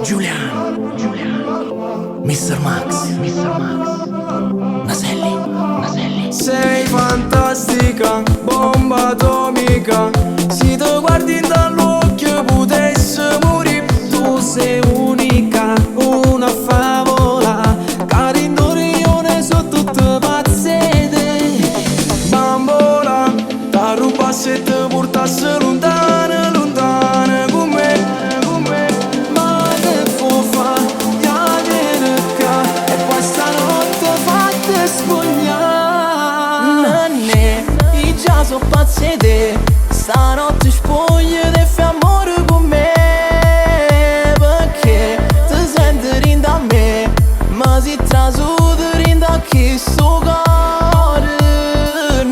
Giuliano, Mr. Max, Naselli. Sei fantastica, bomba atomica. Se ti guardi dall'occhio potessi morire. Tu sei unica, una favola. Carindorione sono tutte pazzete. Bambola, ti rubassi e ti portassi lontana, lontana con me. Ma che fu fa? Ya vieni qua e poi stanotte fatte sfogliare. Nanne, i già so pazzi te. Stanotte spoglie e fai amore con me. Perché ti senti rinda a me, ma si trasuda rinda a chi sto cuore.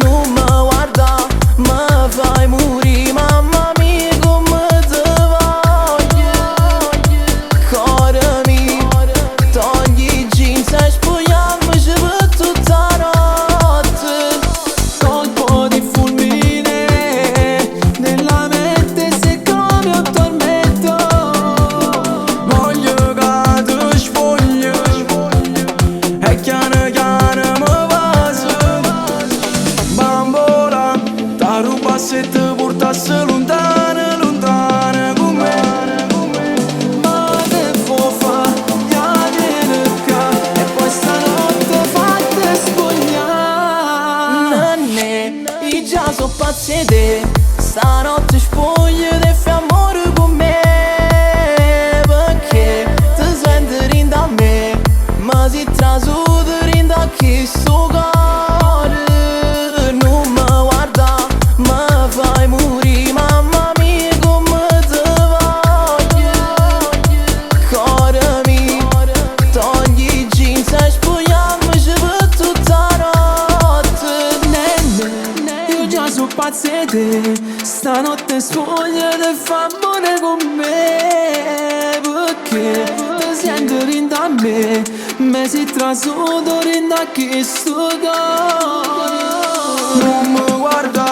Non mi guarda, ma fai morire, mamma mia come ti voglio. Cuore mio, togli i jeans e spogliamoci per tutta notte. Colpo di fulmine nella mente se come un tormento. Voglio che ti spogli e chiano chiano mi passo. Bambola, ti rubassi e ti portassi lontana, lontana con me. Ma che fu fa? Ya vieni qua e poi stanotte fatte spogliare. Nanne, i già so pazzi te. Stanotte spoglie e fai amore con me. Perché ti senti rinda a me, ma si trasuda rinda a chi sto cuore. Non mi guarda, ma fai morire, mamma mia come ti voglio. Cuore mio, togli i jeans e spogliamoci per tutta notte. Nenne, io già so pazzi di te. Stanotte spogliati e fa amore con me. Perché ti senti rinda a me, me si trasudo rinda a chi sto cuore. Non mi guarda,